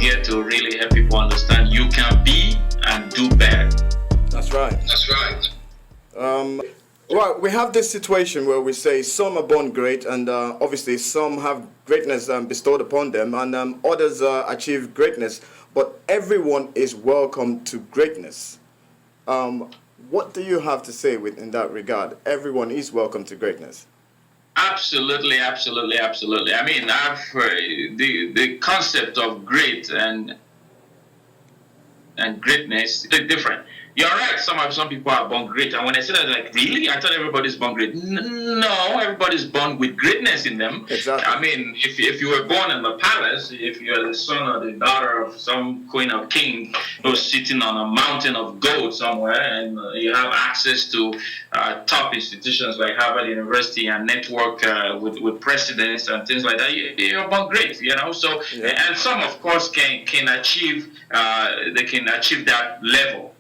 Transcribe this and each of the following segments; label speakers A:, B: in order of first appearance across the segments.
A: here to really help people understand you can be and do better.
B: That's right.
A: That's right.
B: Well, we have this situation where we say some are born great, and obviously some have greatness bestowed upon them, and others achieve greatness. But everyone is welcome to greatness. What do you have to say in that regard? Everyone is welcome to greatness.
A: Absolutely, absolutely, absolutely. I mean, the concept of great and greatness is different. You're right. Some people are born great, and when I say that, like, really, I thought everybody's born great. No, everybody's born with greatness in them.
B: Exactly.
A: I mean, if you were born in the palace, if you're the son or the daughter of some queen or king who's sitting on a mountain of gold somewhere, and you have access to top institutions like Harvard University and network with presidents and things like that, you're born great. You know. So,
B: yeah.
A: And some, of course, can achieve. They can achieve that level.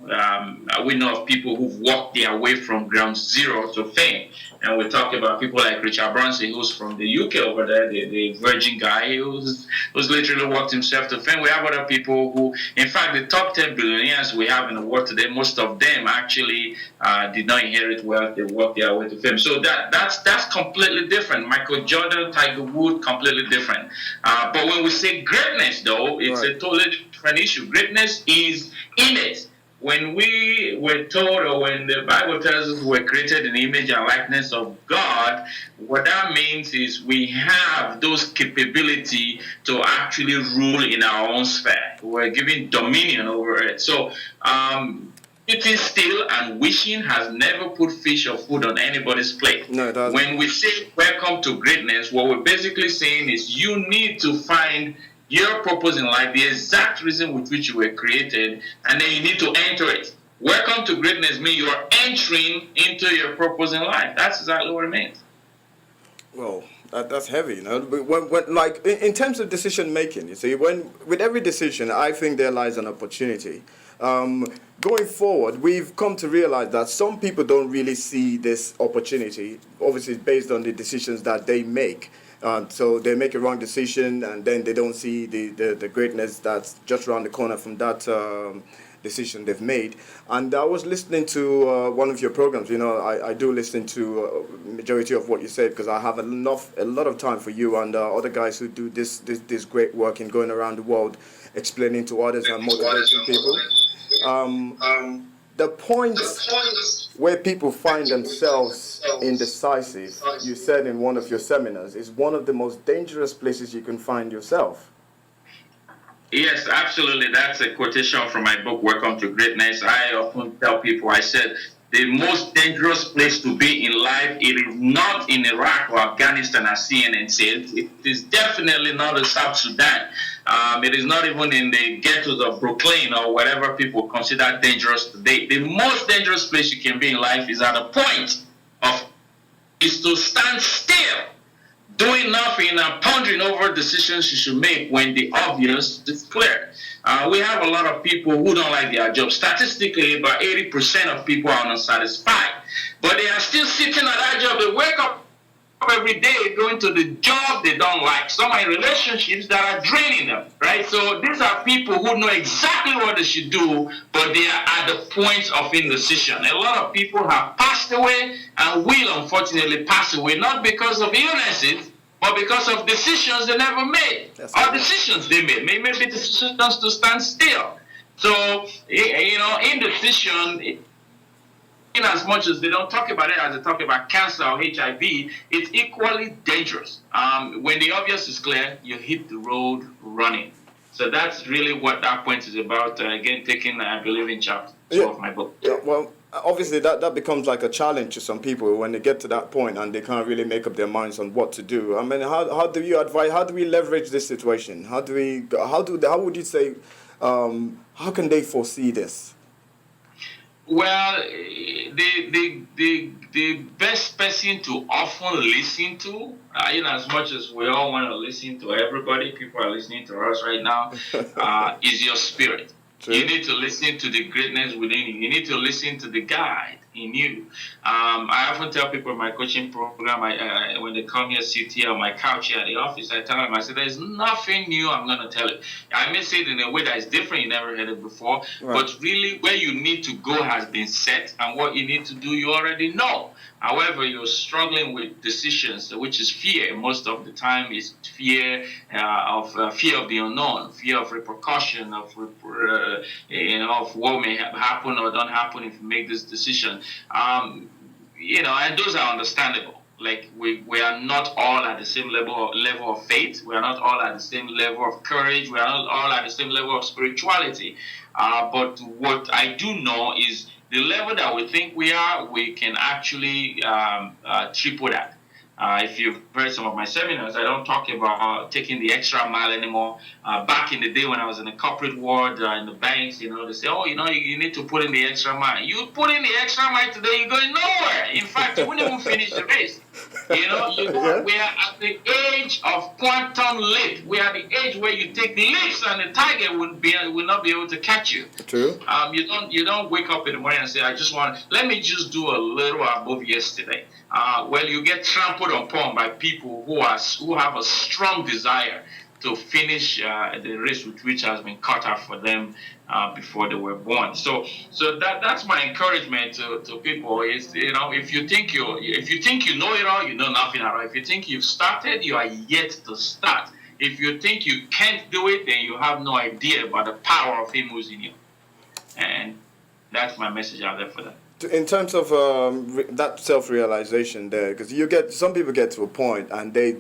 A: We know of people who've walked their way from ground zero to fame. And we talk about people like Richard Branson, who's from the UK over there, the Virgin guy, who's literally walked himself to fame. We have other people who, in fact, the top 10 billionaires we have in the world today, most of them actually did not inherit wealth. They walked their way to fame. So that's completely different. Michael Jordan, Tiger Woods, completely different. But when we say greatness, though, it's a totally different issue. Greatness is innate. When we were told, or when the Bible tells us we're created in the image and likeness of God, what that means is we have those capability to actually rule in our own sphere. We're given dominion over it. So, sitting still and wishing has never put fish or food on anybody's plate.
B: No, it doesn't.
A: When we say welcome to greatness, what we're basically saying is you need to find your purpose in life, the exact reason with which you were created, and then you need to enter it. Welcome to greatness means you are entering into your purpose in life. That's exactly what it means.
B: Well, that's heavy, you know. When, like in terms of decision making, you see, with every decision, I think there lies an opportunity. Going forward, we've come to realize that some people don't really see this opportunity. Obviously, based on the decisions that they make. So they make a wrong decision, and then they don't see the greatness that's just around the corner from that decision they've made. And I was listening to one of your programs. You know, I do listen to majority of what you said because I have a lot of time for you and other guys who do this great work in going around the world, explaining to others and motivating people. The points where people find themselves indecisive, you said in one of your seminars, is one of the most dangerous places you can find yourself.
A: Yes, absolutely. That's a quotation from my book, Welcome to Greatness. I often tell people, I said, the most dangerous place to be in life, it is not in Iraq or Afghanistan, as CNN said. It is definitely not in South Sudan. It is not even in the ghettos of Brooklyn or whatever people consider dangerous today. The most dangerous place you can be in life is at a point is to stand still, doing nothing and pondering over decisions you should make when the obvious is clear. We have a lot of people who don't like their job. Statistically, about 80% of people are unsatisfied, but they are still sitting at that job. They wake up every day going to the job they don't like. Some are in relationships that are draining them, right? So these are people who know exactly what they should do, but they are at the point of indecision. A lot of people have passed away and will unfortunately pass away, not because of illnesses, but because of decisions they never made. Or decisions they made. Maybe decisions to stand still. So, you know, indecision, in as much as they don't talk about it as they talk about cancer or HIV, it's equally dangerous. When the obvious is clear, you hit the road running. So that's really what that point is about. Again, taking, I believe, in chapter 2 of my book.
B: Yeah, well, obviously that becomes like a challenge to some people when they get to that point and they can't really make up their minds on what to do. I mean, how do you advise? How do we leverage this situation? How would you say? How can they foresee this?
A: Well, the best person to often listen to, in as much as we all want to listen to everybody, people are listening to us right now, is your spirit. True. You need to listen to the greatness within you. You need to listen to the guide. in you. I often tell people in my coaching program, when they come here, sit here on my couch here at the office, I tell them, I said, there's nothing new I'm going to tell you. I may say it in a way that is different, you never heard it before,
B: Right.
A: but really where you need to go has been set, and what you need to do, you already know. However, you're struggling with decisions, which is fear. Most of the time, is fear fear of the unknown, fear of repercussion, of what may happen or don't happen if you make this decision. And those are understandable. Like we are not all at the same level of faith. We are not all at the same level of courage. We are not all at the same level of spirituality. But what I do know is the level that we think we are, we can actually triple that. If you've heard some of my seminars, I don't talk about taking the extra mile anymore. Back in the day when I was in the corporate world, in the banks, they say, you need to put in the extra mile. You put in the extra mile today, you're going nowhere. In fact, you wouldn't even finish the race. We are at the age of quantum leap. We are at the age where you take leaps and the tiger will not be able to catch you.
B: True.
A: You don't wake up in the morning and say, let me just do a little above yesterday. You get trampled upon by people who have a strong desire to finish the race which has been cut out for them before they were born. So that's my encouragement to people is, if you think you know it all, you know nothing at all. If you think you've started, you are yet to start. If you think you can't do it, then you have no idea about the power of Him who's in you. And that's my message out there for that.
B: In terms of that self-realization there, because some people get to a point and they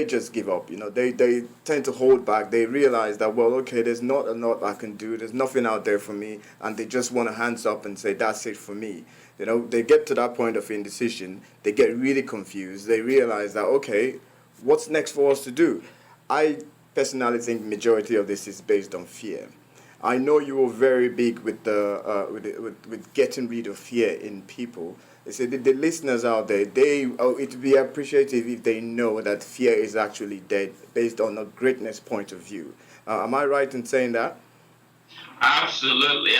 B: just give up. They tend to hold back. They realize that, well, okay, there's not a lot I can do. There's nothing out there for me, and they just want to hands up and say that's it for me. They get to that point of indecision. They get really confused. They realize that, okay, what's next for us to do? I personally think majority of this is based on fear. I know you were very big with with getting rid of fear in people. They say the listeners out there, it would be appreciative if they know that fear is actually dead based on a greatness point of view. Am I right in saying that?
A: Absolutely.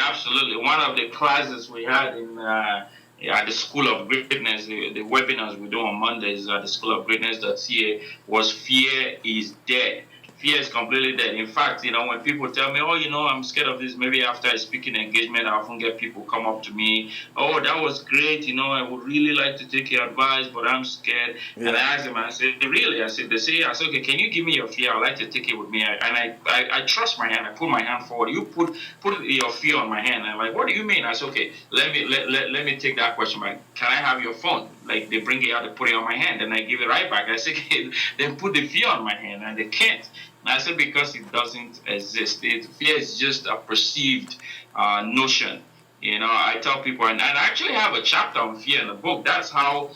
A: One of the classes we had at the School of Greatness, the webinars we do on Mondays at the School of Greatness.ca was Fear is Dead. Fear is completely dead. In fact, when people tell me, I'm scared of this, maybe after a speaking engagement, I often get people come up to me, that was great, I would really like to take your advice, but I'm scared. Yeah. And I ask them, I say, really? I said, okay, can you give me your fear? I'd like to take it with me. I trust my hand. I put my hand forward. You put your fear on my hand. I'm like, what do you mean? I said, okay, let me take that question back. Can I have your phone? Like, they bring it out, they put it on my hand, and I give it right back. I say, okay, then put the fear on my hand, and they can't. I said because it doesn't exist. Fear is just a perceived notion. I tell people, and I actually have a chapter on fear in the book. That's how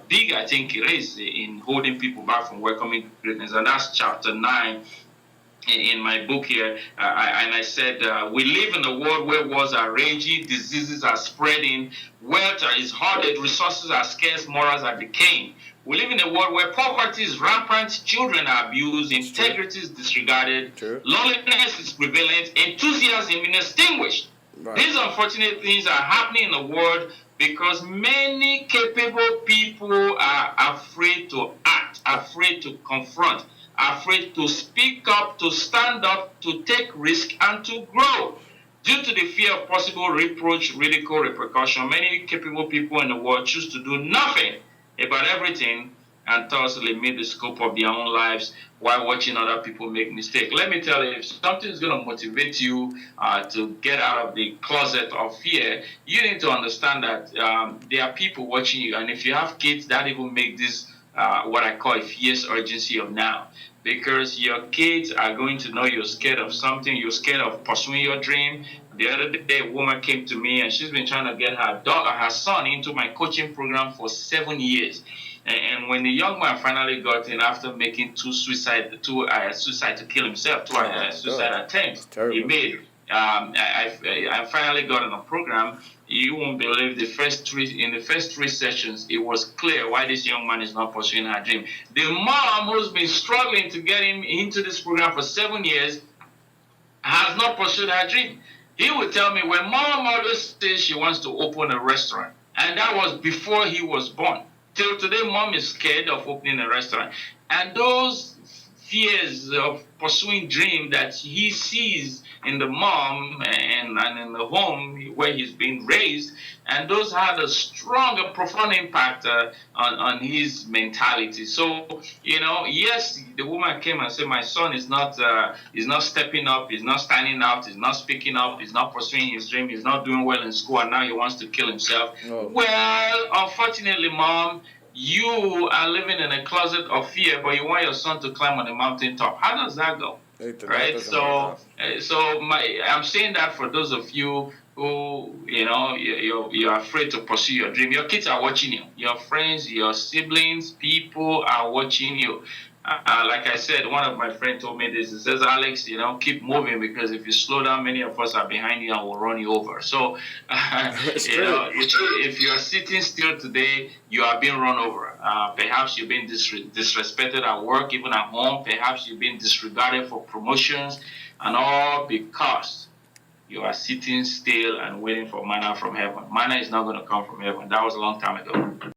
A: big I think it is in holding people back from welcoming greatness. And that's chapter 9 in my book here. And I said, we live in a world where wars are raging, diseases are spreading, wealth is hoarded, resources are scarce, morals are decaying. We live in a world where poverty is rampant, children are abused, integrity is disregarded, loneliness is prevalent, enthusiasm inextinguished. Right. These unfortunate things are happening in the world because many capable people are afraid to act, afraid to confront, afraid to speak up, to stand up, to take risk, and to grow. Due to the fear of possible reproach, ridicule, repercussion, many capable people in the world choose to do nothing about everything and thus limit the scope of their own lives while watching other people make mistakes. Let me tell you, if something is going to motivate you to get out of the closet of fear, you need to understand that there are people watching you, and if you have kids, that even make this what I call a fierce urgency of now. Because your kids are going to know you're scared of something, you're scared of pursuing your dream. The other day, a woman came to me and she's been trying to get her son into my coaching program for 7 years. And when the young man finally got in after making two suicide to kill himself, suicide attempts he made, I finally got in a program. You won't believe in the first three sessions, it was clear why this young man is not pursuing her dream. The mom who's been struggling to get him into this program for 7 years has not pursued her dream. He would tell me when mom always says she wants to open a restaurant, and that was before he was born. Till today, mom is scared of opening a restaurant, and those fears of pursuing dream that he sees in the mom and in the home where he's been raised, and those had a strong and profound impact on his mentality. So, yes, the woman came and said, my son is not stepping up, he's not standing out, he's not speaking up, he's not pursuing his dream, he's not doing well in school, and now he wants to kill himself.
B: Oh.
A: Well, unfortunately, mom, you are living in a closet of fear, but you want your son to climb on the mountain top. How does that go? Right? I'm saying that for those of you who, you're afraid to pursue your dream. Your kids are watching you. Your friends, your siblings, people are watching you. Like I said, one of my friends told me this. He says, Alex, keep moving, because if you slow down, many of us are behind you and will run you over. So, if you are sitting still today, you are being run over. Perhaps you've been disrespected at work, even at home. Perhaps you've been disregarded for promotions, and all because you are sitting still and waiting for manna from heaven. Manna is not going to come from heaven. That was a long time ago.